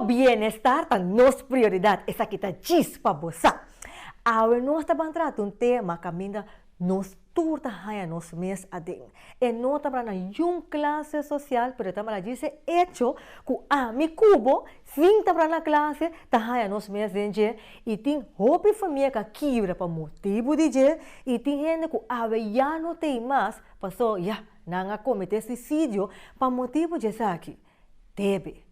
bienestar é nossa prioridade. Essa aqui está diz para você. Agora, nós estamos entrando um tema que ainda nos turta a nos mês adem. E não está para uma classe social, mas estamos a dizer hecho que a mi cubo, sim está para na classe, está a nos mês adem. E tem roupa e família que quebra para motivo de dia. E tem gente que já não tem mais, passou, não cometer suicídio, para motivo de aqui. Deve.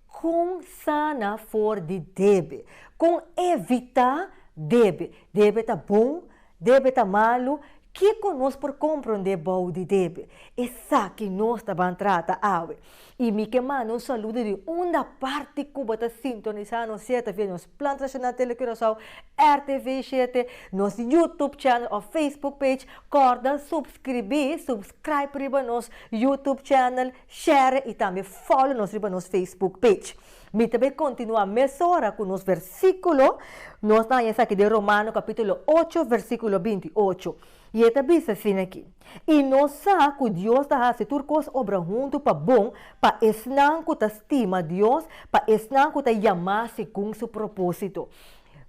Com sana for de debe. Com evitar debe. Debe tá bom, debe tá malo. Que conosco por compreender bom de debe. Essa que nós estamos tratando hoje. E me queimando um saludo de uma parte que está sintonizando certa vez nos Plano Nacional Telecuração, RTV 7, nos YouTube channel ou Facebook page. Corda, subscrever para nos YouTube channel, share e também follow nos Facebook page. Me também continua a mesura com os versículos. Nós estamos aqui de Romano, capítulo 8, versículo 28. E é também assim aqui. E nós sabemos que Deus está fazendo turcos obra junto para bom, para ensinar que estima Deus, para ensinar que chamar segundo seu propósito.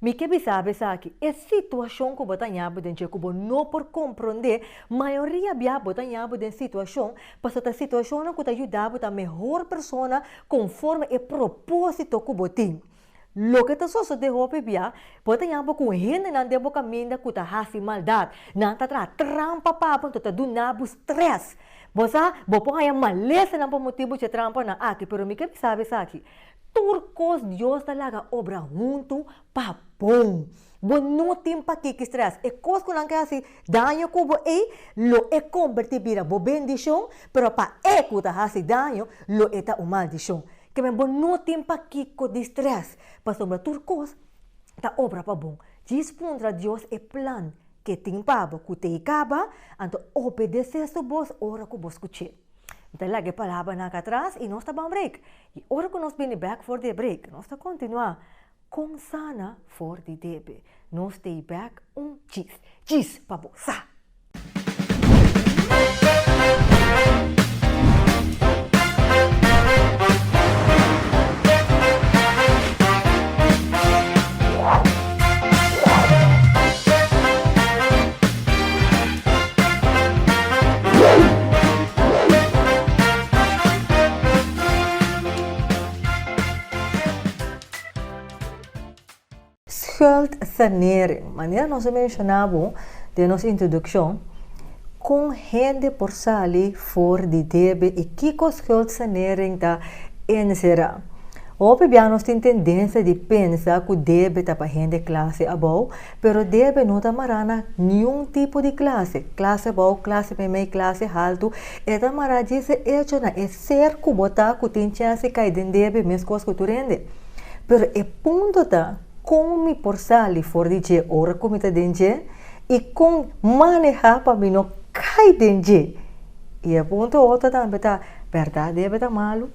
Me que sabe aqui, é situação que você tem dentro que não por compreender, maioria você tem dentro situação, para essa situação que te ajuda a melhor pessoa conforme o propósito que você tem. Lo que está sucedendo hoje, você tem com gente não deve caminhar que está fazendo maldade, não está trampa para está dando stress. Você pode maleza não por motivo de trampa na aqui, mas me que sabe aqui. Turcos Deus está lá obra junto para bom. Você não tem para que estresse. É coisa que não quer assim, dano que você lo é convertido em bendição, mas para que está fazendo dano, lo é uma maldição. Que você não tem para que de estresse. Para sobre turcos, está obra para bom. Diz para Deus é plano que tem para que te acaba, então obedecer a voz, ora que você escuta. Então, lá que palavra na atrás e nós estamos break. E ora que nós vamos back for the break, nós estamos continuar com sana for the debe. Nós stay back diz para você. Schuldsanering, maneira nós mencionamos de nossa introdução, com gente por sair for de debe e que schuldsanering está encerrar. Hoje nós temos tendência de pensar que debe está para gente classe above, pero debe não está marana nenhum tipo de classe. Classe above, classe meio, classe alto. Esta marana diz hecho na é ser que botar que tem chance de cair dentro debe, mesmo coisa que tu rende. Pero o ponto está como por sair fora de dia, ora como está dentro e com manejar para mim não cair dentro. E o ponto outro também está, verdade, deve estar malo.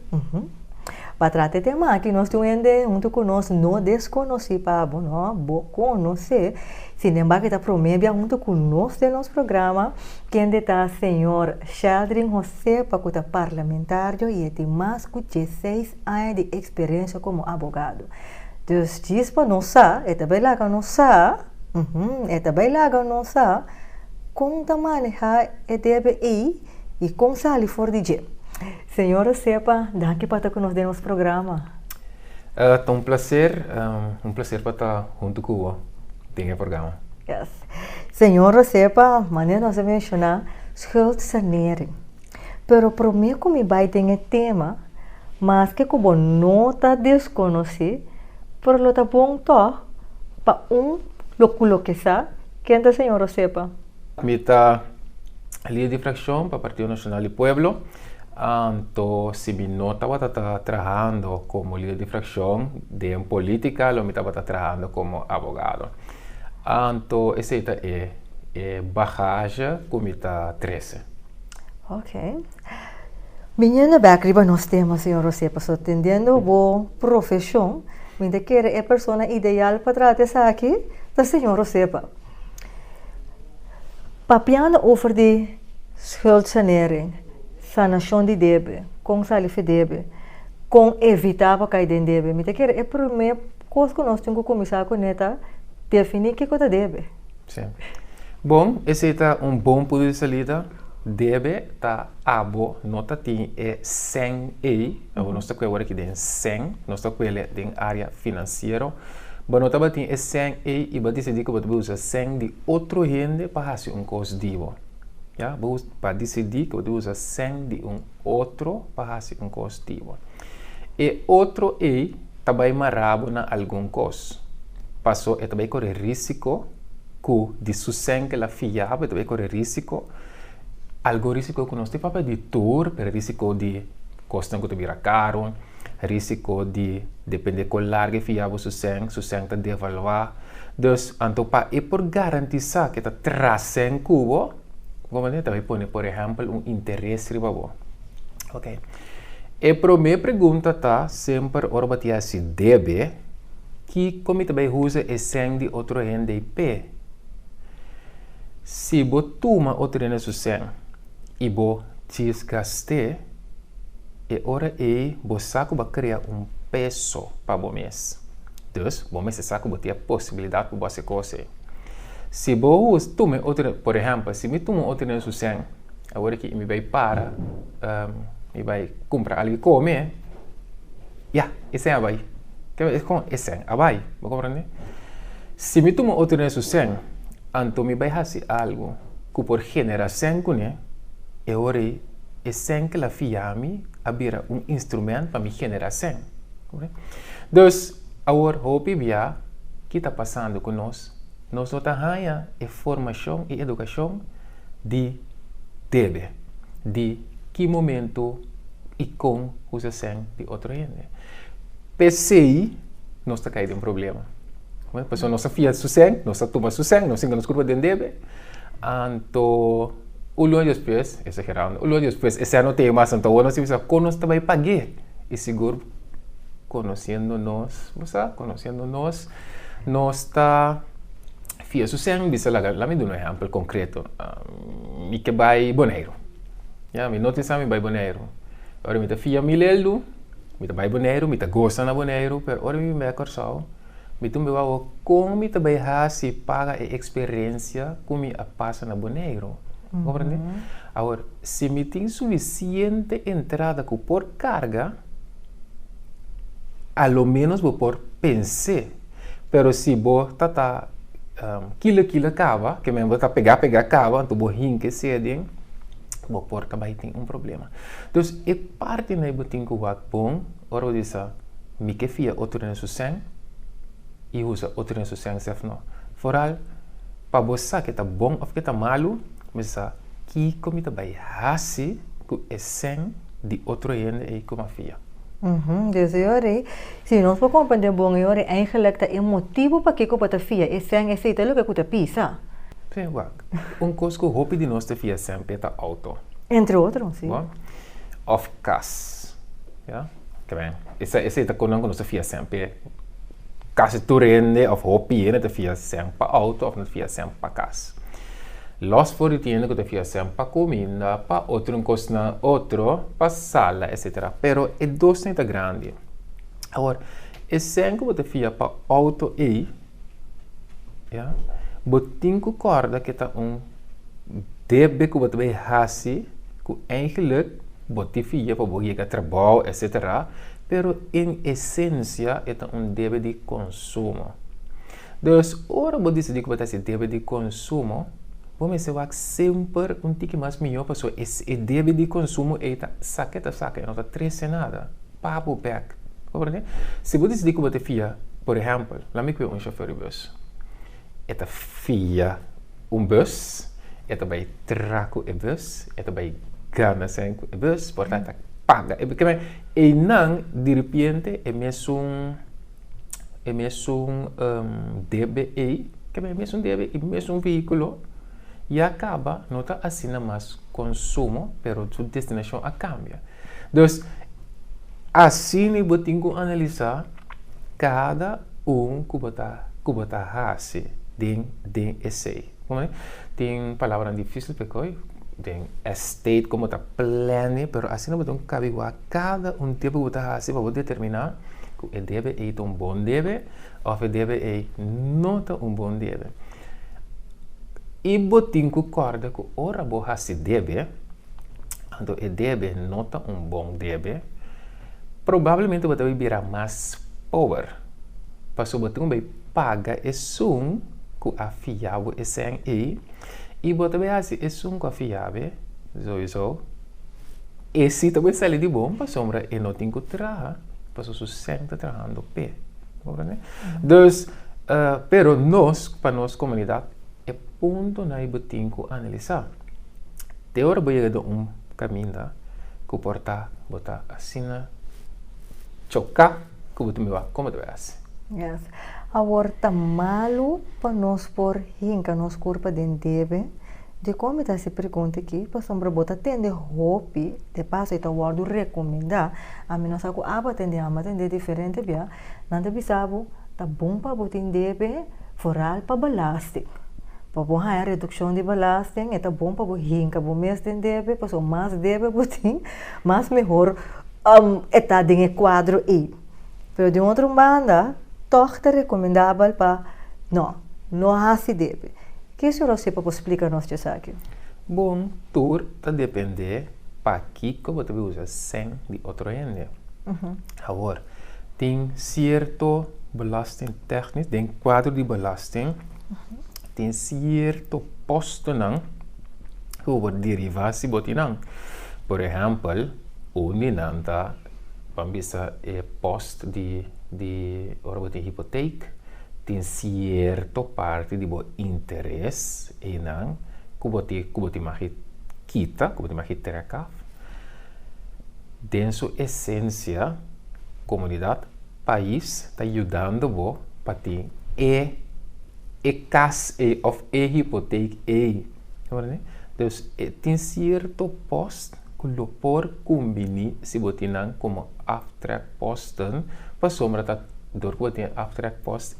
Para tratar de tema que nós temos junto conosco, não desconhecido para não conhecer. Sin embargo, está promovendo junto conosco no nosso programa, quem está o senhor Sheldrin José, para que parlamentar e tem mais de 16 anos de experiência como advogado. Então, diz para nós, é também lá que nós como manejar e deve ir e como sair fora de dia. Senhora Sepa, daqui para estar conosco no nosso programa. É um prazer para estar junto com o programa. Yes. Senhora Sepa, maneira nós mencionar schuldsanering. Pero para mim como vai ter tema, mas que como não está desconhecido, por lo tá bom to para lo que sabe, quem é a senhora Sepa? Mita líder de fração para o Partido Nacional do Pueblo. Então, se me nota que está trabalhando como líder de fração de política, eu estava trabalhando como advogado. Então, essa é bagagem como está 13. Ok. Menina, backriba nós temos, senhora Sepa, só atendendo a profissão, ainda que é a pessoa ideal para tratar aqui, da senhora Sepa. Papiando over de schuldsanering. Sanação de débito, com salir débito. com evitar para cair dentro deve. Me quer é primeiro coisa que nós temos que começar com neta definir que coisa deve. Sim. Bom, esse é um bom ponto de salida. Deve tá abo nota tem é 100 nós estamos agora aqui tem 100, nós estamos em área financeira. Mas nota tem é 100 e vai decidir que você usa 100 de outro gente para fazer um custo. Ja, para decidir que você usa 100 de outro para fazer um custo. E outro também marrabo na algum custo. Passou é também corre risco que de sucesso que la fiável também corre risco. Algo risco que nós temos para de tour, per risco de custo que vira caro, risco de depender com larga fiável sucesso está devaluar. Dus, então para por garantizar que está trazendo cubo, vamos também pôr, por exemplo, interesse riba. Ok. E a primeira pergunta tá sempre ora batia se deve que como também usa e de outro NDP. Se você toma outro NDP e você desgaste, e ora você saco para criar peso para o mês. Então, o mês saco para ter a possibilidade para você coisa. Se você toma outro, por exemplo, se me toma outro NDP, agora que me vai para e vai comprar algo comer, esse é a vai. Esse é a vai, você compreende? Se me tomo outro NDP, então me vai fazer algo que por geração, e agora esse que la fiami abrir instrumento para minha geração. Então, agora, hope via que está passando com nós não temos formação e educação de deve, de que momento e com usação de outro gente. PCI, nós está caindo em problema. Porque nós fia sucesso, nós toma sucesso, nós nos curva de deve, então o ano depois, exagerando, o ano depois, esse ano tem mais, então nós temos que nós também pagar e seguro conhecendo nós, nós está fia sucesso, diz lá me dá um exemplo concreto, me que vai boneiro. Me notiça me vai boneiro. Ora me tá fia milelo, me tá vai boneiro, me tá gosta na boneiro, pero ora me vai corsal, me tumbe wa como me tá vai se paga a experiência como me passa na boneiro. Compreende? Agora, se me tem suficiente entrada que por carga, a lo menos vou por pensar, pero se vou tá quilo acaba, que me vou tá pegar acaba, então vou rinque cedem, vou por também tem problema. Então, é parte na eu tenho que bom, ora eu disse, me que fia outro no sucesso e usa outro no sucesso não. Foral, para você que tá bom ou que tá malo, mas que como também hace que é sem de outro ene e como fia. Dus se nós podemos compreender bom, eigenlijk é motivo para que eu bota fia, é sem esse telo que eu pisa. Sim, coisa que eu hope de nós te fia sempre é auto. Entre outros, sim. Of cas. Ja? Que bem. Esse é quando nós te fia sempre. Casa turende of hopi te fia sempre para auto of te fia sempre para casa. Los for tiene que te fia sempre para comida, para outro coisa outro, para sala, etc. Pero é dos não é grande. Agora, é sempre que te fia para auto botin que corda que tá debe que você vai fazer, que eigenlijk botin fia para você ir trabalho, etc. Pero em essência é debe de consumo. Então, ora você decidir que você tem debe de consumo, vamos ser sempre tique mais melhor para esse debe de consumo é saque, não está trece nada, papo back. Compreende? Se você decidir que você fia, por exemplo, lá me que chauffeur de bus. Eta fia bus, eta vai traco e bus, eta vai gana sem bus, portanto paga. E não, de repente, é mesmo DBE, que é mesmo DBE, é mesmo veículo, e acaba, não está assim mais consumo, pero sua destinação a cambia. Então, assim, eu tenho que analisar cada que você faz. Den essay. Tem palavra difícil porque den estate como tá plane, pero assim não botam cabe igual cada tempo que botar assim para determinar que é deve é bom deve ou é deve é nota bom deve. E botin que corda que ora boa se deve, então é deve nota bom deve, provavelmente você vai virar mais power, para botar vai paga é sum que afiável é sem e você vai assim é sum que afiável, sowieso. E se também sai de bom, para sombra e não tem que trabalhar, para o sempre trabalhando pé, então, pero nós para nossa comunidade é ponto na tem que analisar. Te hora vai chegar caminho que porta botar assim chocar que você me vai como tu vais. Yes. Agora tá malo para nós por hinca nos corpo de deve. De como está se pergunta aqui, para sombra bota tende hopi, de passo está guardo recomendar, a mim nós ako aba tende ama tende diferente bia, nanda bisabo tá bom para botar deve foral para belasting. Para bom a redução de belasting, é bom para hinca, bom mês de deve, para so mais deve botin, mais melhor está dentro quadro aí. Pero de outra banda, toch é recomendável para não assim deve. O que o senhor você para explicar nós isso aqui? Bom, tudo está depender para que como você usa sem de outro ende. Agora, tem certo belasting técnico, tem quadro de belasting, tem certo posto não, que o derivasse botinang. Por exemplo, uninanta, vamos é posto de ora hipoteca. Tem certa parte de bo interesse e não que mais quita, que mais treca. Dentro essência, comunidade, país está ajudando bo para ter casa ou hipoteca então tem certo posto que lo por combinar se botinan como after posten para sombra tá door que tem after post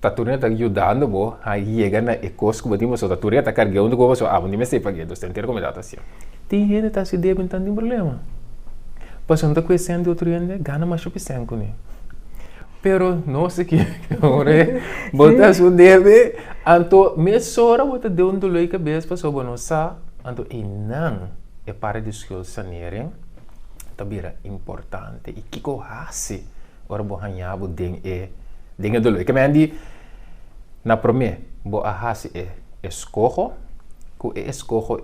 taturia tá ajudando bo aí chega na ecos que botimos so taturia tá carregando como so não me sei pagar dos tem como data assim tem gente tá se devem tanto um problema passando tá conhecendo outro gente gana mais opção com ele pero não sei que ore botar su deve anto mesora bota de um doloi cabeça para so bonosa anto não é para discutir sanering tabira importante e que corrasse ora bo hanhabo den dolo que me andi na prome bo ahasi escojo ku escojo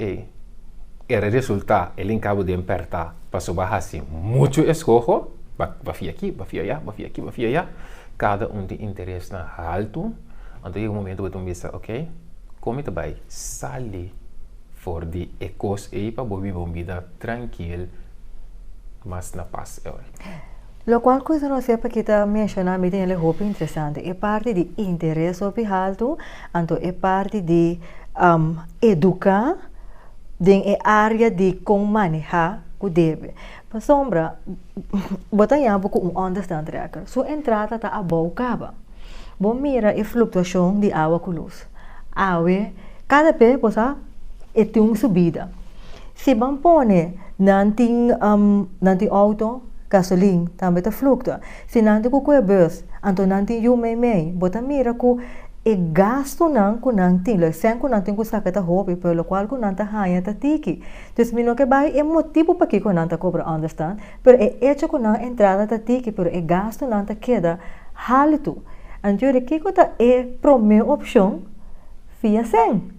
era resultado ele cabo de apertar passo bahasi muito escojo bafia aqui bafia allá cada tem interesse na alto então em um momento eu pensa ok como tá vai sali for de ecos para bobi bombida tranquilo mas na paz Lo qual coisa não sepa que está mencionando me tem ele roupa interessante é parte de interesse sobre alto então é parte de educar em área de como manejar o deve para sombra botar em pouco understand tracker sua entrada está a boa cava bom mira a flutuação de água com luz água cada vez você tem uma subida se vão pôr nanti auto gasolina também está fluctua se nanti com a bus então nanti eu me bota mira com e gasto não com nanti le sem com nanti com saca ta hobby pelo qual com nanta hanya ta tiki então mino que vai é motivo para que com nanta cobra understand pero é hecho com na entrada ta tiki pero é gasto nanta queda halito então o que tá é primeira opção via sem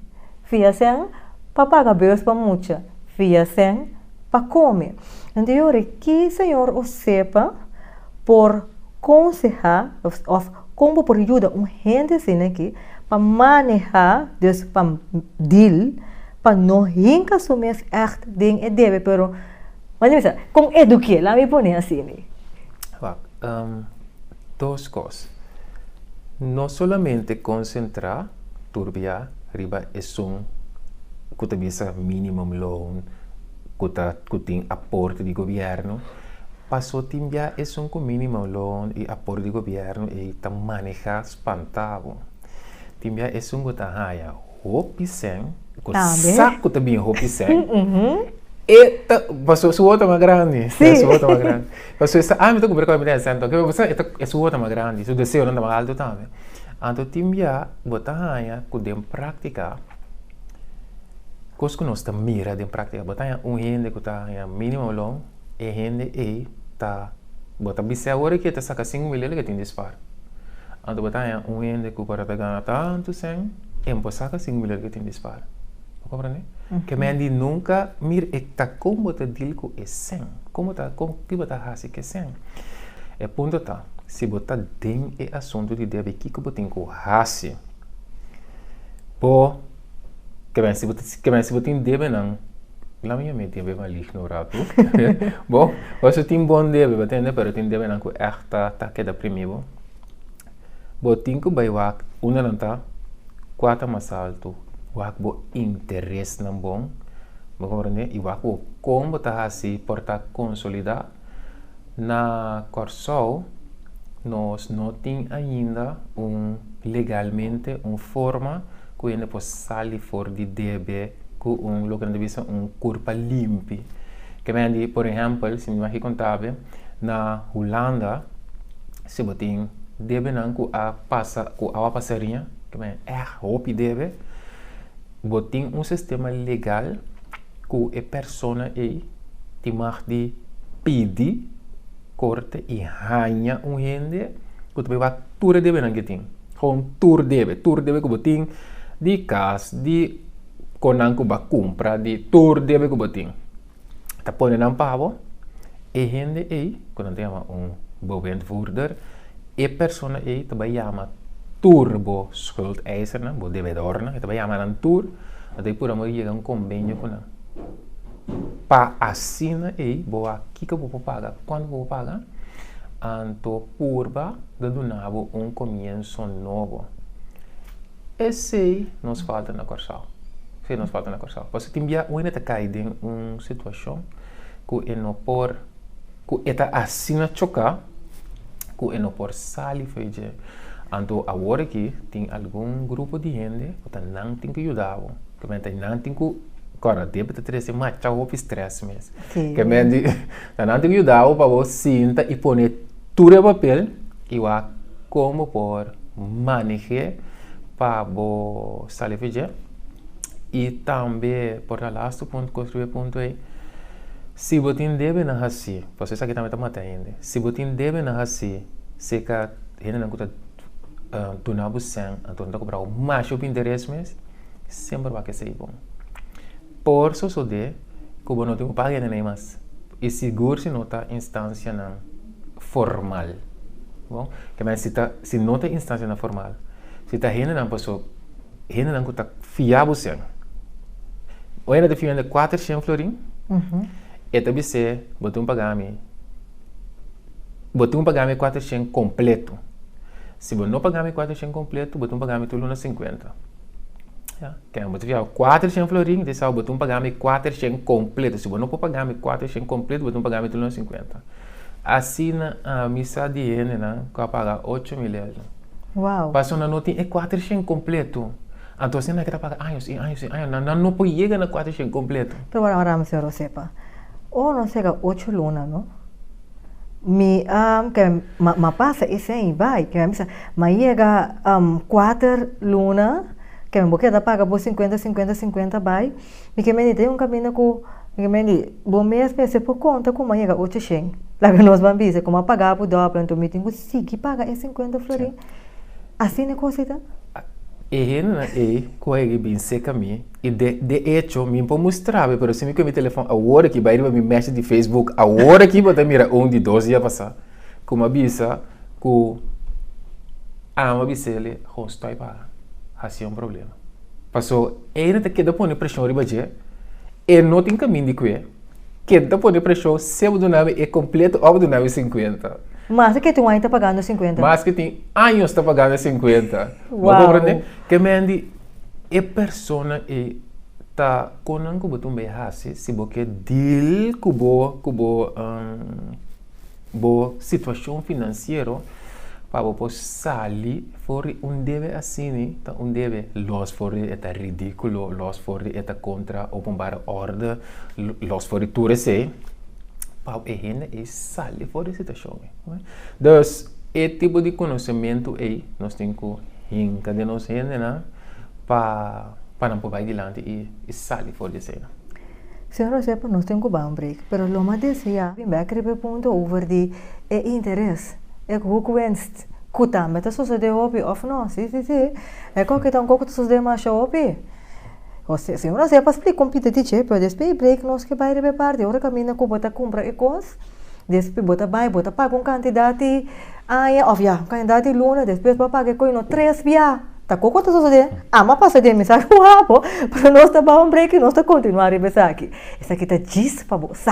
para pagar bills para muita via sem para comer. Então, eu que o senhor o sepa por aconselhar ou como por ajuda gente assim aqui para manejar, para deal, para não rinca assumir echt ding e deve, pero mas com eduque, lá me põe assim. Duas coisas. Não somente concentrar, turbia, riba é que também minimum loan que tem aporte do governo, passou também é com minimum loan e aporte do governo e está manejar espantado. Também é que está hopi sen, com Também. saco também hopi sen. E passou sua outra mais grande, sua outra mais grande. Passou essa, me tô com vergonha de dizer, então que você é sua outra mais grande, seu desejo não é mais alto também. Então timbia botar raia com dem prática. Coisa que nós estamos mira dem prática, botar gente que tá mínimo long, e gente tá botar bise agora que tá saca 5 milhões que tem disparo. Então botar gente que para ganhar tanto sem, e por saca 5 milhões que tem disparo. Compreende? Que me nunca mir está como te deal com esse como tá com que botar assim que sem é ponto tá se botar tem é assunto de deve que botar com assim po que bem se botar deve não lá minha mente deve mais no rato bom você tem bom deve batendo pero tem deve não com tá que da primeiro botin com vai uma não tá quatro mais alto o interesse não bom, compreende? E o como tá assim porta consolidar na Corsol nós não tem ainda legalmente uma forma que ainda pode sair fora de DB com lugar de vista corpo limpo. Que vem por exemplo, se me vai contar na Holanda se botem DB não com a passarinha, que vem hopi DB botem sistema legal que a pessoa tem mais de pedir corte e ganha gente que também vai tudo deve não que tem com tudo deve que botem de casa de conan que vai comprar de tudo deve que botem tá põe não pago e gente quando tem bovendvoerder e pessoa também chama turbo schuldeiser, bo devedor, que também chamam tur, até por amor chega convênio com não. Pa assina boa aqui que eu vou pagar, quando vou pagar, anto purba de donar começo novo. Esse nos falta na Corsal. Se nos falta na Corsal, porque tem dia uma te cai em uma situação que não por que eta assina chocar, que não por sair feije. Então, agora que tem algum grupo de gente que não tem que ajudar, que não tem que, agora, deve ter mais tchau o estresse mesmo. Que não tem que ajudar para você sinta e pôr tudo no papel e vai como por manejar para você sair e também por o last ponto construir ponto aí. Se você deve não assim, você sabe que também está matando. Se você deve não assim, se que a gente não está donava sem, então não comprar mais o interesse mesmo, sempre vai ser bom. Por isso só de que não tem que pagar nem mais e seguro se não está instância não formal, bom? Que mas se não tem instância não formal, se está gente não passou, gente não está fiável sem, ou ainda te fiando 400 florin, e também se botou pagamento 400 completo. Se você não pagar 400 completo, você pagar tudo 50. Que é muito fiel. 400 florinhos, você vai pagar 400 completo. Se você não pode pagar 400 completo, você pagar tudo 50. Assim, a missa de gente, que vai pagar 8 milhões. Uau! Passou na nota é 400 completo. Então, você não quer pagar anos, não pode chegar na 400 completo. Então, agora, me senhor, sepa. Ou não chega 8 lunas, não? Que passa esse aí vai que me mas chega 4 luna que me boqueta paga por 50 vai me que me tem caminho com que me bom mês se por conta como chega 800 lá que nós vamos ver como pagar por dobro então me tem que seguir pagar 50 florim assim é coisa E ele bem seca mim e de hecho me pode mostrar, mas se me com meu telefone a hora que vai me mexe de Facebook a hora que botar mira de 12 ia passar como avisa que uma bisele hostai para assim um problema passou ele te queda põe pressão riba je e não tem caminho de que põe pressão se do nave é completo ou do nave 50. Mas que tu ainda está pagando 50? Mas que tem anos está pagando 50. Uau! Que me a pessoa está com um botão bem assim, se você deal com boa situação financeira, para você sair fora deve assim, tá deve los fora é ridículo, los fora é contra openbare orde, los fora tudo sei, para gente é sair fora situação. Então, esse tipo de conhecimento aí nós temos que hinca de nós gente, né, para não poder adiante e sair fora de cena. Senhor, sepa, nós temos que dar um break, mas o que eu dizia, vim back a ponto over de interesse. Ik hoe wenst kuta met de sociedade hobby of não, sim. É que então como tu sociedade mais hobby. Você se não sei para explicar competitivo, pero depois break nós que vai rever parte, ora caminha com bota compra e coisas. Depois bota paga um quantidade of quantidade luna, depois para pagar coino 3 via. Tá coco tu sociedade? Mas passa de mensagem rápido, para nós tá um break, nós tá continuar a rever aqui. Essa aqui tá diz para você.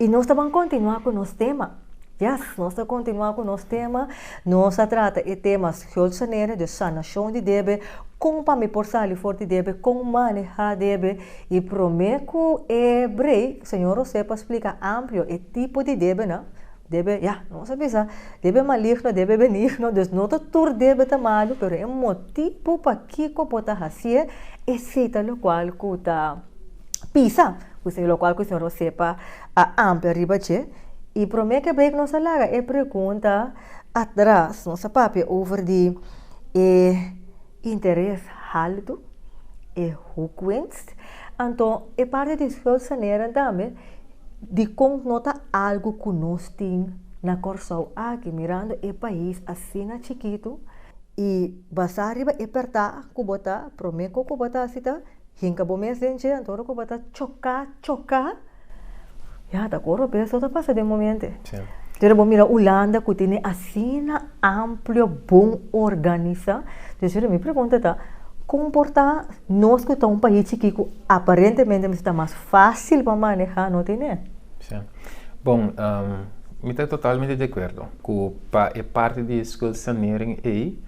E nós vamos continuar com o nosso tema. Nós vamos continuar com o nosso tema. Nós trata de temas schuldsanering, de sanação de débito, como para me porçar forte débito, como manejar débito. E prometo que break, senhor, você para explicar amplo o tipo de débito, não? Débito, não sabe isso. Débito maligno, débito benigno, então não todo débito é malo, mas é um motivo para que pode fazer e cita o qual que está pisa. Você lo qual que o senhor sepa a ampla ribache e promete que break nossa laga e pergunta atrás nossa papel over de interesse alto e frequente. Então, é parte de schuldsanering também de como nota algo que nós temos na Corsau aqui mirando o país assim na chiquito e basta arriba e apertar que botar promete que botar assim tá hinka bom mês gente, então eu vou chocar. Tá corro peso tá passa de momento. Sim. Então vou mirar Holanda que tem assim amplo, bom organizado. Então eu me pergunto tá comportar nós que estamos um país chiquito aparentemente está mais fácil para manejar, não tem né? Sim. Bom, eu estou totalmente de acordo que para parte de schuldsanering aí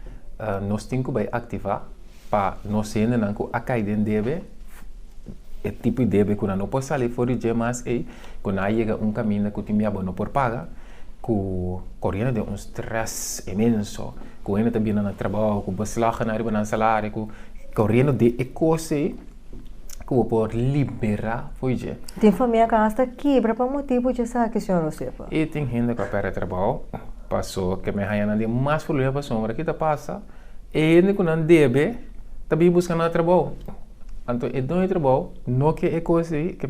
nós temos que ativar para nós ainda não a cair deve é tipo de deve que não pode sair fora de mais aí quando chega caminho que tem não por pagar que correndo de stress imenso que ainda também no trabalho que beslagen na riba salário que correndo de coisas que vou por liberar foi je tem família que está quebra para motivo de essa que senhor sepa e tem gente que para trabalho passou que me haya de mais problema para sombra que tá passa e ainda que não deve também buscando trabalho. Então, é do trabalho, não que é coisa que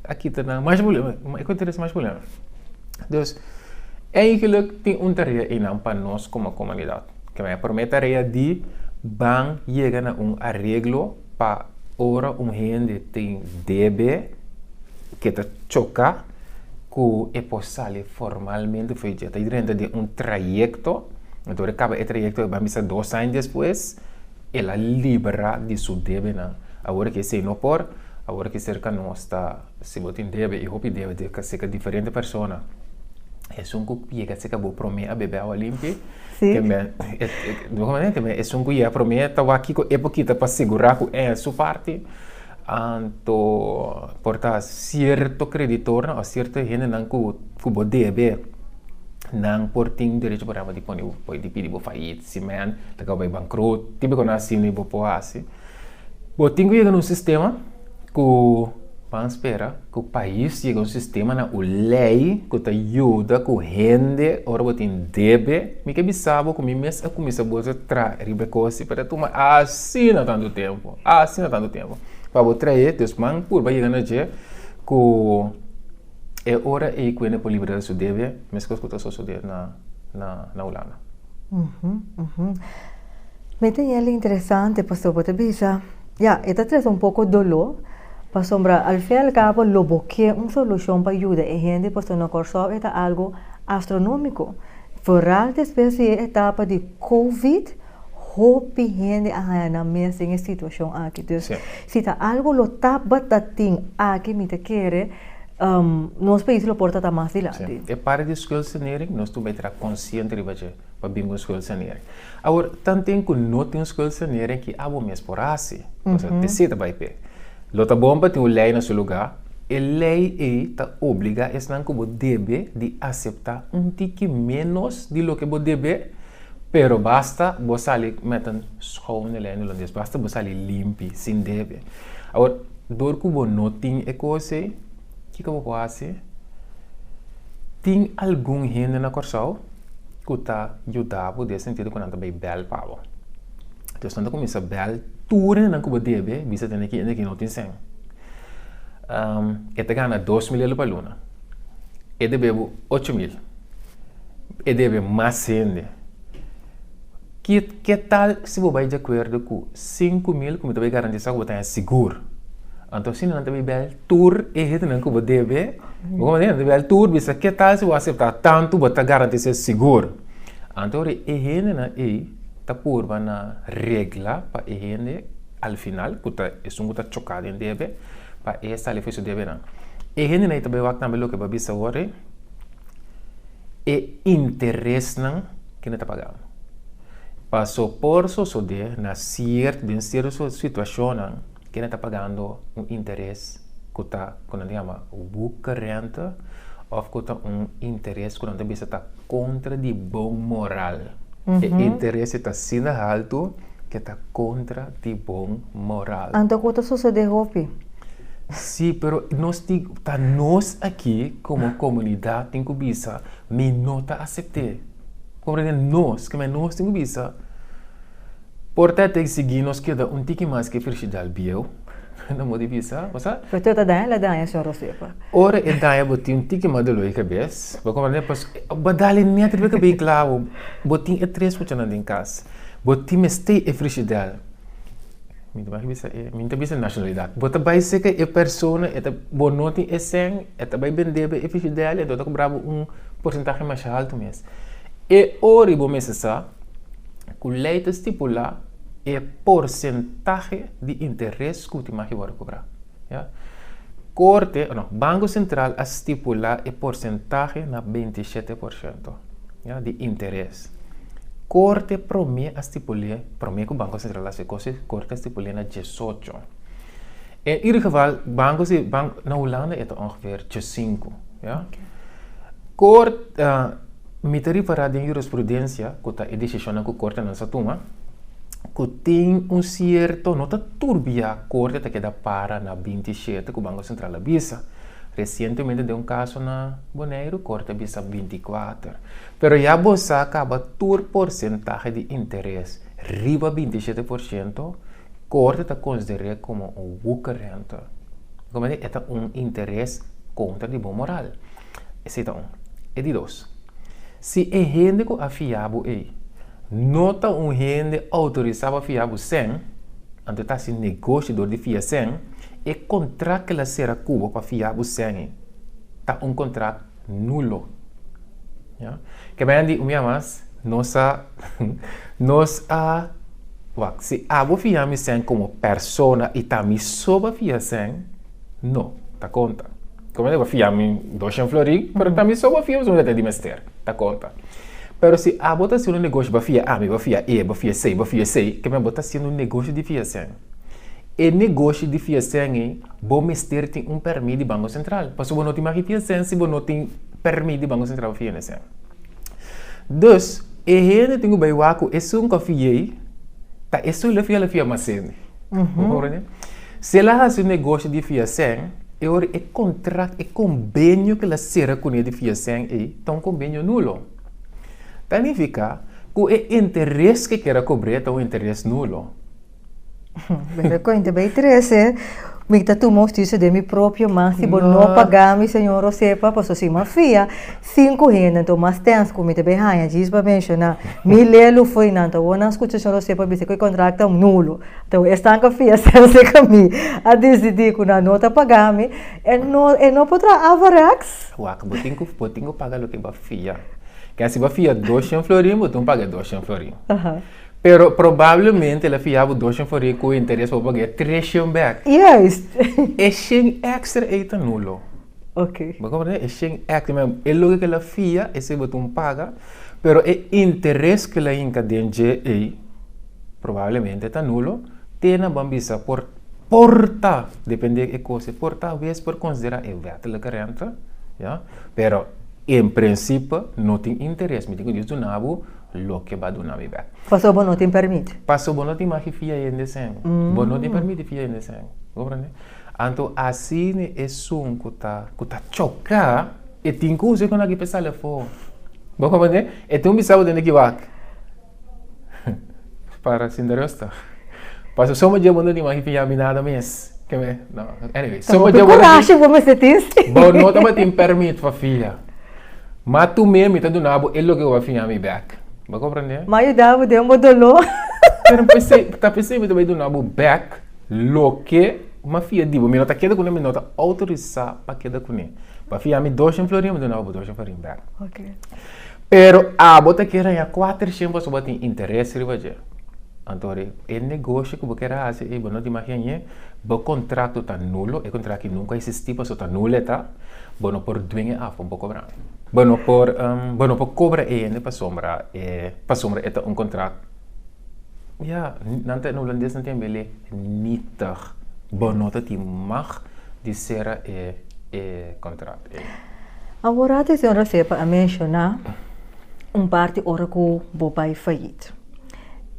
aqui está mais problema, é que interessa mais problema. Então, eigenlijk tem tarefa aí para nós como comunidade, que me promete tarefa de bang chegar a arreglo para ora gente tem debe que te choca que é possível formalmente foi já está dentro de trajecto, então acaba o trajecto vai ser 2 anos depois ela libera de seu débito agora que se não por agora que cerca nós está se botar em débito e hope débito que seja diferente pessoa é que chega se acabou prometer a beber água limpa que é que ia prometer estava aqui com é pouquinho para segurar que é a sua parte então portar certo creditor ou certa gente não que pode beber não por ter direito para uma disponível pode pedir para fazer se man legal vai bankrot tipo quando assim não pode assim bom tem que chegar num sistema que vamos esperar que o país chegue a sistema na lei que te ajuda que gente ora você deve me que bisabo que me mesmo começa a botar trazer coisas para tomar assim não tanto tempo para você trazer Deus man por vai chegar na dia que é hora e quando por liberar seu deve mas que escuta só deve na Holanda. Me tem ele interessante pastor pode bisa esta traz pouco dolor para sombra al fin y al cabo lo busqué una solución para ayudar a gente pues no corso es algo astronómico. Vooral después de la etapa de COVID, hopi gente na mesma situação aqui. Dus, Sim. se tá algo lo tapa tating aqui me te querer, nosso país lo porta tá mais Sim. adiante. E para de skuldsanering, nós também terá consciente de você para bingo skuldsanering. Agora, tanto que não tem skuldsanering que abo mesmo por assim, você decide vai pé. Lota bomba tem o lei no seu lugar, e lei tá obriga es não que você deve de aceitar tique menos de lo que você deve, pero basta você ali meter schoon na lei no Londres, basta você ali limpe, sem deve. Agora, dor que você não tem é coisa que você faz? Tem algum gente na Corsal que está ajudando nesse sentido quando também bel pavo. Então, quando começa a bel, tudo não que deve, bisa tem aqui não tem sem. Ete gana 2.000 para luna. E deve 8.000. E deve mais gente. Que tal se você vai de acordo com 5.000 como também garantir que você é seguro? Então, se não tem bel tour, e ele não que deve, como não tem bel tour, bisa que tal se você aceitar tanto, você garantir ser seguro? Então, ele não é tá por na regra para ele al final, que é um que chocado em deve, para essa ali fez o deve não. Ele não é também o que também o que vai bisa agora, e interesse não que não está pagando. Passou por so de na certa situação que não está pagando interesse que está quando a gente chama buca renta ou que está interesse quando a gente está contra de bom moral. E interesse está sendo alto que está contra de bom moral. Então, o que sucede hopi? Sim, mas nós aqui como comunidade tem que bisa me nota aceitar. Compreende nós, que nós tem que bisa. Portanto, tem que seguir nós que dá tique mais que felicidade bio. Não pode bisa, você? Porque toda danha, senhor Sepa. Ora, e danha botin tique mais de loi cabeça. Porque compreende, pois, badale nem ter que bem claro, botin é 3% em casa. Botin me stay é felicidade. Minta bisa nacionalidade. Bota vai ser que a pessoa é bonoti é sem, é também bendebe é felicidade, então cobrava porcentagem mais alto mesmo. E ora, bom mês essa, que lei estipula é porcentagem de interesse que o time vai cobrar. Corte, Banco Central estipula é porcentagem na 27% de interesse. Corte promete estipula, promete que o Banco Central faz coisas, corte estipula na 18%. Em ieder geval, banco na Holanda é ongeveer 5%. Corte me referir de jurisprudência, que a decisão que o corte não se toma, que tem certo, nota turbia, a corte que queda para na 27, que o Banco Central avisa. Recentemente, de caso na Bonaire, corte avisa 24. Pero já você acaba por porcentagem de interesse, riba 27%, corte está considerado como buca renta. Como é interesse contra de bom moral. Esse é E de dois. Se é gente que afiável nota gente autorizado a fiável sem, então está se negociador de fiar sem, e contrato que ela será cubo para fiável sem, está contrato nulo. Que bem de minha mas, se abo fiar sem como persona e tá me soba fiar sem, não, tá conta. Como eu fiar me 200 florins, pero tá me soba fiar usando até de mester, tá conta. Pero se a bota haciendo un negocio, va fiar A, va fiar E, va fiar C, que me bota haciendo un negocio de fiação. E negócio de fiação bom mester tem permiso de Banco Central. Porque se você não tem mais fiação, se você não tem permiso de Banco Central fiação. Dus, gente tem o baiuaco, é um café, tá, é só a fiar mais cedo. Se ela faz um negócio de fiação, é contrato, é convênio que ela será com ele de fiação, é um convênio nulo. Significa que o interesse que quer cobrir é um interesse nulo. Bem, cointe bem interesse. Me está tomando justiça de mi próprio, mas se você não pagar, meu senhor, sepa, posso ser uma fia. 5 reais, então, mais tempo, como te bem raia, diz para mencionar, me lelo foi, então, o não escuta, senhor, sepa, você que o contrato é nulo. Então, esta que fia, se caminho, a decidir que não está pagando, e não poderá avarex. Uac, botinho paga o que vai fia. Que se vai fiar 200 florins, botinho paga 200 florins. Pero probabilmente la fiava doce for com interesse para pagar 3 back. Yes. É sem extra eita nulo. Ok. Bacana, é sem extra, mas é logo que la fia, esse botão paga, pero é interesse que la inca dentro probabilmente está nulo, tem na bambisa porta, depende de coisa, porta, vez por considerar é vetele que renta, ja? Pero em princípio não tem interesse, me digo disso nabo, lo que vai donar me back. Passou bom, não te permite. Passou bom, não tem mais que fia ainda sem. Bom, não te permite fia ainda sem. Compreende? Então, assim é som que tá chocar, e tem coisa que não é que pensar lá fora. Bom, compreende? E tem um bisavo dentro que vai. Para Cinderesta. Passou só uma dia bom, não tem mais que fia nada mesmo. Não, anyway. Só uma dia bom. Coragem, vamos ser isso. Bom, não tem permite para fia. Mas tu mesmo está do nabo, ele que vai fia me back. Vai compreender? Mas eu dava de um dolor. Pero pensei também do nabo back, lo que uma filha digo, me nota queda com ele, me nota autorizar para queda com ele. Para filha me dois em florinho, me do nabo dois em florinho back. Ok. Pero a bota que era 4 sempre só tem interesse rivaje. Então, é negócio que você quer fazer, e não te imagina, o contrato está nulo, é contrato que nunca existiu, mas está nulo, tá? Bueno, por dwinge af, para cobrar. Bueno, por cobrar ainda para sombra é um contrato. Ja, não tem nulo, não tem bele, nietig. Bueno, dat die mag dizer contrato. Agora, a senhora sepa mencionar parte hora que o pai faillite.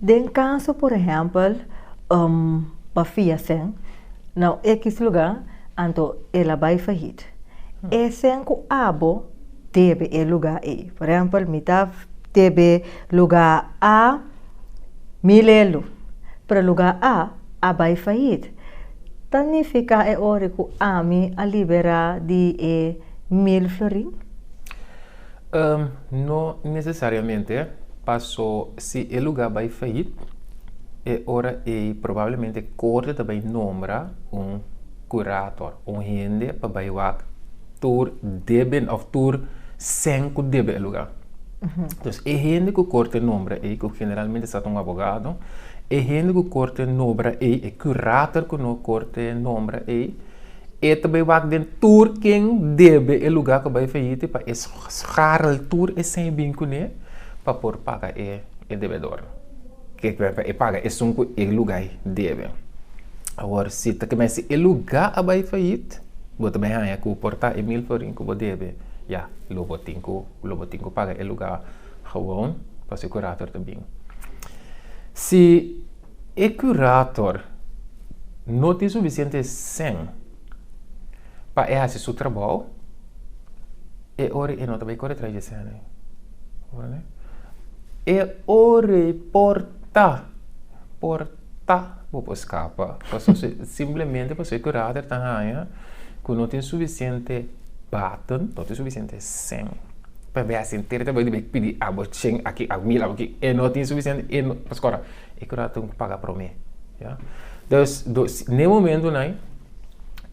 Den caso, por exemplo, para fia sen, não X lugar, então ela vai faillite. E sen que abo deve lugar E. Por exemplo, mitad deve lugar A, milelo. Para lugar A vai faillite. Significa é hora que a mim a liberar de 1000 florin? Não necessariamente. Passou, se o lugar vai falir, é hora e provavelmente corte também nombra curator, gente para bailar tur deben of tur sem que debe o lugar. Então, é gente que corte nombra e que generalmente está um advogado, é gente que corte nombra e curator que não corte nombra e também vai dentro tur quem debe o lugar que vai falir para escalar tur e sem bem com ele. Para por pagar o devedor. Que paga é um o lugar deve. Agora, se tu começa o lugar a vai falir, você também vai portar 1000 florin que você deve. Já, logo tem que pagar o lugar gewoon para o curator também. Se o curator não tem suficiente sem para fazer seu trabalho, é hora e não também corre atrás de cena. E ore porta, vou escapar, simplesmente para ser curado também, que não tem suficiente button, não tem suficiente sem, para ver assim, ter também de pedir a botchen aqui, a mil aqui, e não tem suficiente, e não, mas agora, e curado tem que pagar para mim, já. Então, no momento não,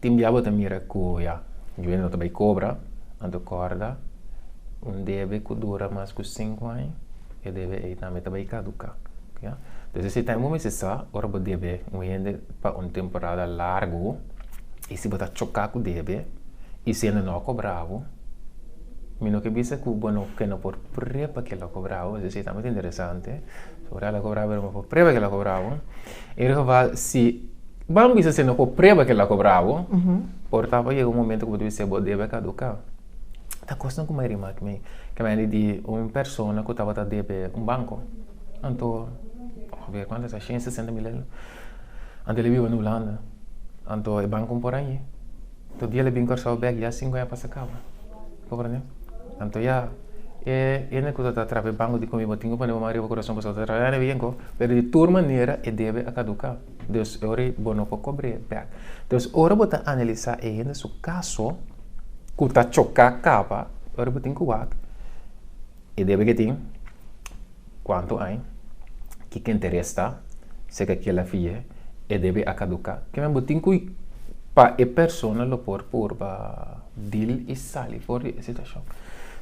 tem diabo também era que, já, eu não também cobra, ando corda, deve que dura mais que 5 anos. E deve também caducar. Então, se tem um momento ora você deve para uma temporada larga, e se você chocar com deve, e se não cobrava, não que bisa que bueno que não por preba que ela cobrava, isso é muito interessante. Sobre ela cobrava, mas por preba que ela cobrava. E se vamos dizer se não por preba que ela cobrava, portava chega um momento que você deve caducar. Tá custando como irmã que me de uma pessoa que estava a dever banco. Então, ver quantas é 160 mil euros. Então ele vive na Holanda. Então o banco por aí. Então dia ele vem com o seu bag já 5 anos para sacar. Compreende? Então já ele que está trabalhando banco de comigo tenho para o marido o coração para trabalhar bem com, mas de toda maneira ele deve a caducar. Então ora bono para cobrir back. Então ora botar analisar ainda seu caso que está chocar capa, ora botar que o e deve que tem quanto há que interessa se que aquela filha e deve a caducar que me botin que para a pessoa lo por para deal e sair fora da situação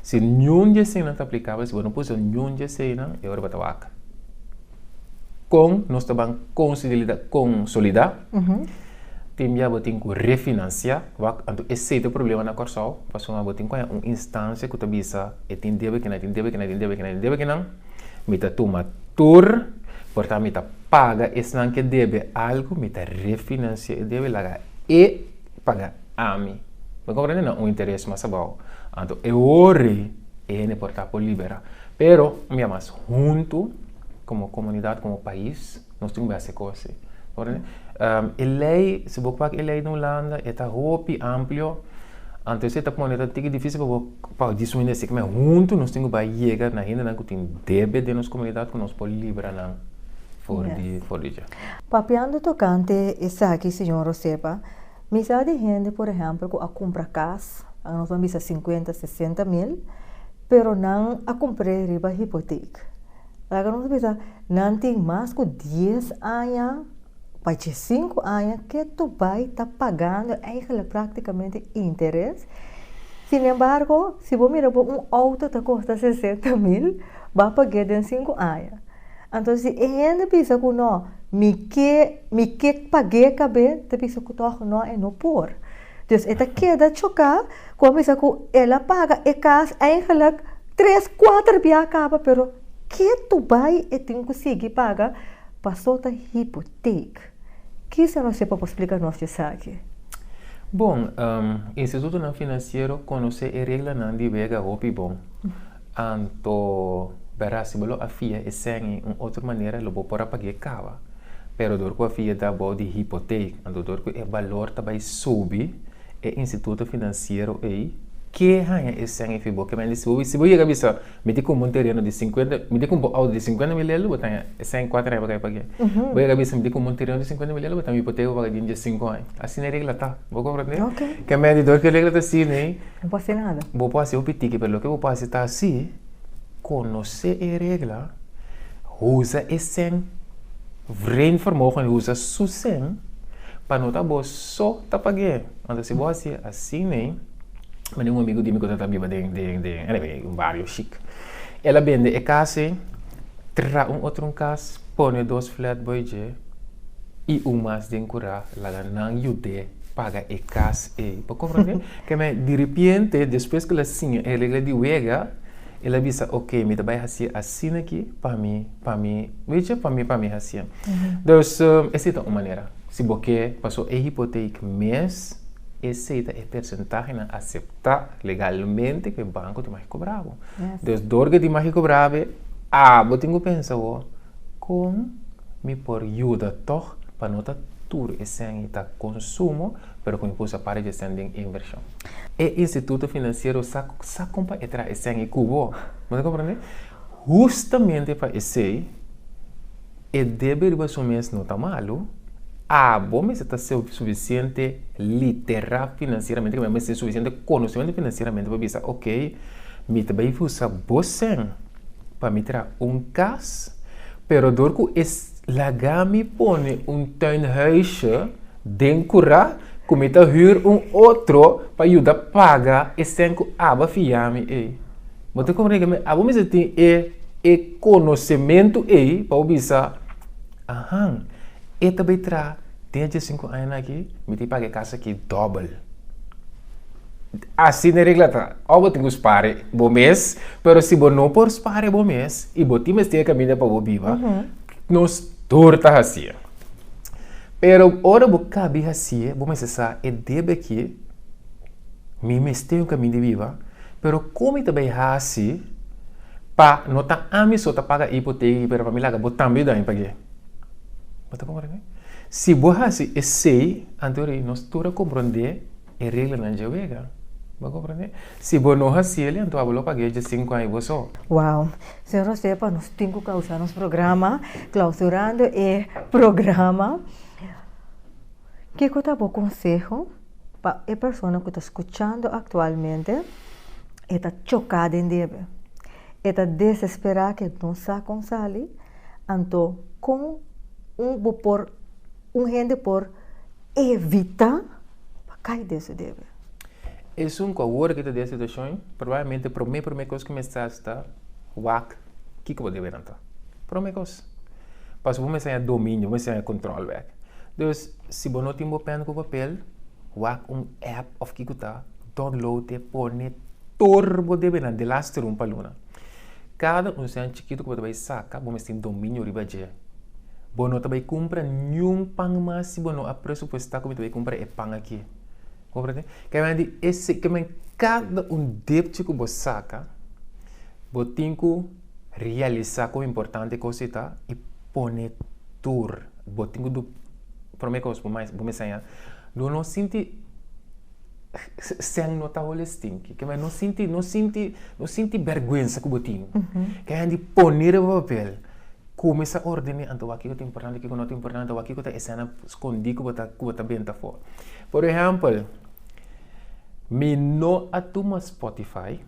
se nenhum de cena está aplicável se não pôs nenhum de cena é hora para vaca com nós também consolidar. Tem já botin que refinanciar, então esse é o problema na Corsal, passou uma botin com uma instância que tabisa e tem deve que não, mita toma tur, portanto mita paga esse não que deve algo, mita refinancia e deve lagar e paga a mim. Mas compreende não um interesse mais bom, então é hora é ne portar por libera, pero minha mas junto como comunidade, como país, nós temos essa coisa. A lei, se você paga a lei na Holanda, é muito amplo. Então, se você é difícil para diminuir isso, mas junto nós temos que chegar na renda que tem deve de nossa comunidade que nós podemos liberar for de Papiando tocante essa aqui, senhor Josepa, me sabe de gente, por exemplo, que a compra casa, nós vamos a 50, 60 mil, pero não a comprar riba hipoteca. Agora nós vamos não tem mais que 10 anos, para 5 anos, que tu vai estar pagando praticamente interesse. Sin embargo, se você mirar auto que custa 60 mil, vai pagar em 5 anos. Então, se ainda pensa que não, me que paguei cabe, te pensa que não é não por. Então, ela queda chocar, quando pensa que ela paga e casa, eigenlijk 3, 4 dias acaba, pero que tu vai e tem que conseguir pagar para soltar hipoteca. Que você não sei para explicar nós isso aqui? Bom, Instituto Financeiro conhece a regra não de vega hopi bom. Então, verá se você afia e sem uma outra maneira, você pode pagar cava. Pero dor que afia da boa de hipoteca, então dor que o valor também sobe, o Instituto Financeiro aí que hanya esse sangue fibo que mas se você chega bisa me tem um terreno de 50 me tem um auto de 50 mil euros botar sem 4 reais para pagar vou chegar bisa me tem um terreno de 50 mil euros botar me hipoteca para pagar de 5 anos assim é regra tá vou compreender que a medidor que regra tá assim né não pode ser nada vou passar o pitique pelo que vou passar tá assim conhecer a regra usa esse vreemd vermogen usa sucem para não tá bom só tá pagar então se você assim né mas um amigo disse que eu estava de um bairro chique. Ela vende a casa, traz outro casa, põe 2 flatboys e mais de curar, ela não ajuda paga a casa. Para compreender? Que de repente, depois que ela assina a regra de Wega, ela disse, ok, me vai fazer assim aqui, para mim, veja, para mim assim. Então, essa é uma maneira. Se você passou a hipoteca mês, esse é o percentagem a aceitar legalmente que o banco te mais cobrava. Então, dor que te mais cobrava, eu tenho que pensar como me por ajuda toch para não ter tudo esse consumo, mas com impulso para de inversão. E Instituto Financeiro sa compra e traz esse cubo, você compreende? Justamente para esse, e deve ir mês não está malo. Bom, mas está suficiente literal financeiramente, mas é suficiente conhecimento financeiramente para pensar, ok, me também usa você para me tirar caso, pero dorco lagami põe tuinhuisje dentro como está huur outro para ajudar a pagar esse aba fiame Mas como é que mas tem conhecimento para pensar, e também traz, desde 5 anos aqui, me tem pagar casa aqui double. Assim na regra tá. Ou tem que spare bom mês, mas se você não por spare bom mês, e você tem que caminhar para o viva, nós torta assim. Pero ora você cabe assim, bom mês essa é deve aqui, me tem um caminho de viva, pero como também assim, para não tá só tá paga hipoteca para família, você também dá em pagar. Você compreende? Se você esse, então nós todos compreender a regra não é vega. Você compreende? Se você não faz ele, então você paga de 5 anos só. Uau! Senhor Josepa, nós temos que causar nosso programa, clausurando o programa. Que eu te aconselho para a pessoa que está escutando atualmente, está chocada em deve, está desesperada que não sabe como sair, então com gente por evitar para cair desse deve. É coisa que está dessa situação, provavelmente a primeira coisa que me está o que eu devo entrar. Primeira coisa. Pas vamos ensinar domínio, vamos ensinar controle weg. Dus, se você não tem um pen com papel, wak app of kikuta, download e põe turbo de bena de last room paluna. Cada sem chiquito que você vai sacar, vamos ter domínio riba je. Bono também compra nenhum pão mas se bono a pressupostar que você vai comprar é pão aqui. Compreende? Que cada débito que você saca, você tem que realizar como importante coisa e põe tur. Você tem que primeira coisa, vamos ensinar, não sente sem nota holestinque, que não sente vergonha que você tem. Que a gente põe no papel. Começa a ordenar, então aqui é importante, aqui não é importante, aqui é cena escondido que você bem fora. Por exemplo, me não atuma Spotify,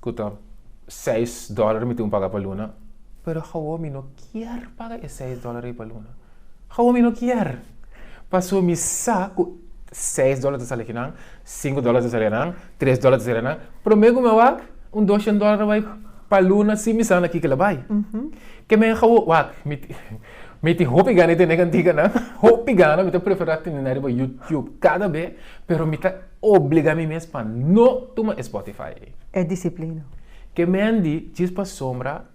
que tá $6 me tem pagar para luna, pero how me não quer pagar $6 para luna. How me não quer. Passou me saco $6 de salário não, $5 de salário, $3 de salário, prometo meu wak, $200 vai para luna se me sana aqui que ela vai. Que me how wak, me te hopi gana te negantiga na, hopi gana me te preferar te na YouTube cada vez, pero me te obriga me mesmo para não tomar Spotify. É disciplina. Que me andi, chispa sombra,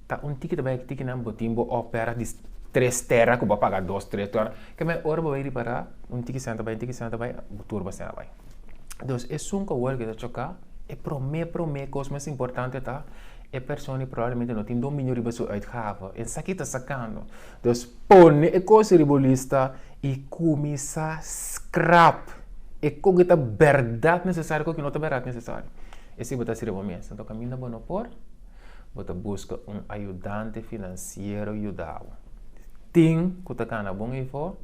tá ticket vai que na botimbo opera de 3 terra que vai pagar 2, 3 terra, que me ora vai reparar, ticket senta vai, turba senta vai. Então, é um que eu chocar, é prome coisa mais importante tá, é pessoa provavelmente não tem domínio de sua uitgave, e isso aqui está sacando. Então, põe a coisa ribolista e começa a scrap, e com a verdade necessária, com a não é verdade necessária. Esse você se remomessa. Então, caminha para não pôr, você busca ajudante financeiro ajudado. Tem que você tem bom info,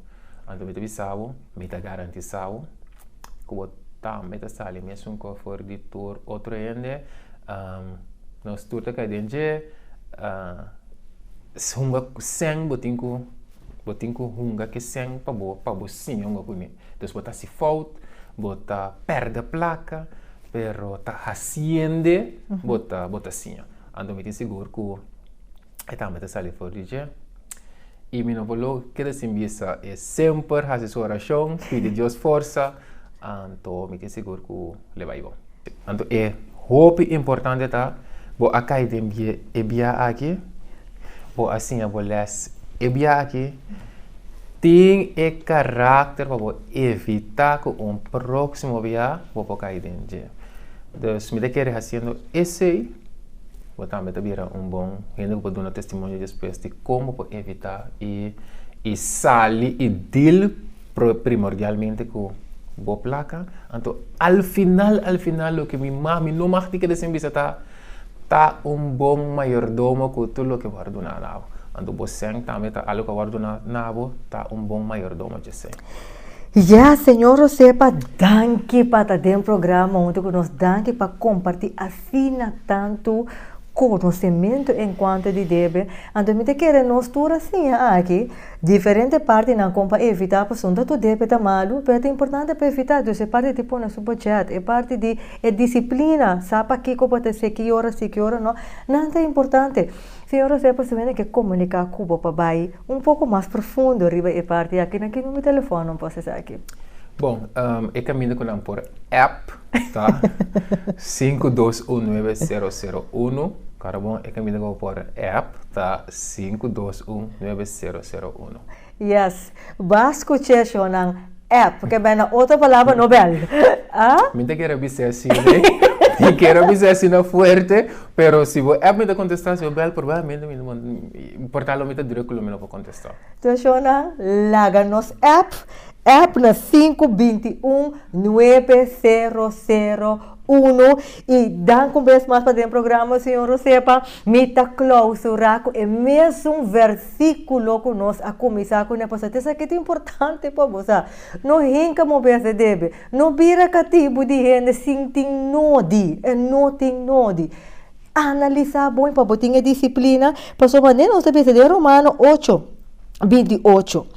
então você sabe, você garante sabe, que você também sabe, mesmo que for de tour, outro ainda, nós tour que a gente, hunga sem, você hunga que sem para você sim, hunga comigo. Então, você se falta, você perde a placa, pero tá haciende, bota sim. Ando me seguro que é também sair fora de dia. E me não vou que simbisa é sempre fazer sua oração, pedir Deus força, então me seguro que leva bom. Então é hope importante tá, bo acai de ebia aqui, bo assim a boles ebia aqui. Tem caráter para evitar que próximo dia vou cair dentro. Então, se me quer fazendo esse, vou também ter bom, ainda vou dar um testemunho depois de como evitar e sair e deal primordialmente com boa placa. Então, al final, o que me não mais que desempenha tá bom mayordomo com tudo o que guardo na nave. Então, você também tá algo que guardo na nave, tá bom mayordomo de ser. Já, senhor Josepa, danke para ter programa onde nós danke para compartilhar assim tanto conhecimento enquanto de deve. Então, me quer nós tudo assim aqui, diferente parte na compa evitar para sonda tu deve tá malo, mas é importante para evitar, então é parte de pôr no budget, é parte de disciplina, sabe que como pode ser que hora não, nada é importante. Senhor Josepa, se vê que comunicar com o papai pouco mais profundo, arriba é parte aqui no meu telefone, não posso ser aqui. Bom, eu caminho com por app, tá? 5219001. Cara bom, eu caminho por app, tá? 5219001. Yes, basco checho ng app, que bem na outra palavra Nobel. Ah? Me te quero dizer assim, né? Me quero dizer assim na forte, pero se o app me contestar, se o Nobel provavelmente me portalo me te direto que me não vou contestar. Checho ng Laganos app na 5219001 e dá um vez mais para o programa, senhor Josepa, me está clausurar com o mesmo versículo que nós a começar com a passagem. Isso aqui é importante para você. Não rinca mover se deve. Não vira cativo de gente sem nodi, não tem nodi. Analisar bom para botar disciplina, para sua maneira nós deve ser Romano 8. 28.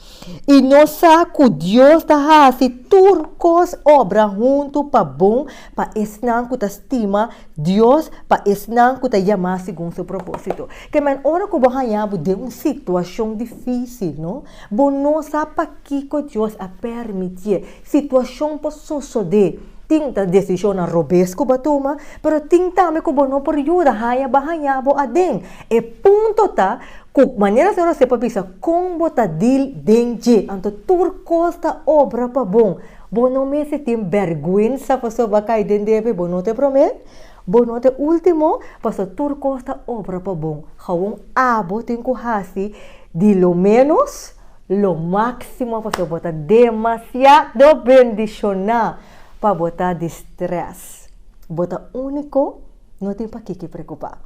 E nossa que Deus está se turcos obra junto para bom, para ensinar que estima Deus, para ensinar que chamar segundo seu propósito. Que man hora que você de uma situação difícil, não? Bom não sabe para que Deus a permitir situação para suceder. Tinta decisão na robesco batuma, pero tinta me ko bono por ajuda haya bahaya bo adeng. E punto ta kung maneira senhora se papisa com botadil denje anto tur costa obra pa bom. Bono me se tem vergüenza pa so bakay dendebe bono te promet. Bono te último pa so tur costa obra pa bom. Hawong abo tem ko hasi de lo menos lo máximo pa so bota demasiado bendicionar. Para botar de estresse. Botar único, não tem para que preocupar.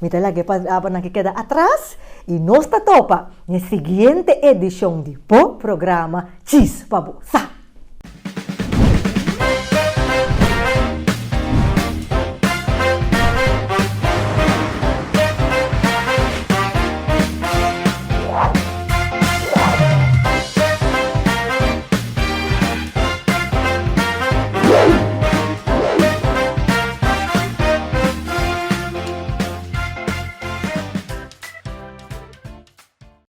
Me dá lá que para que queda atrás e nós está topa na seguinte edição de programa Chis para você.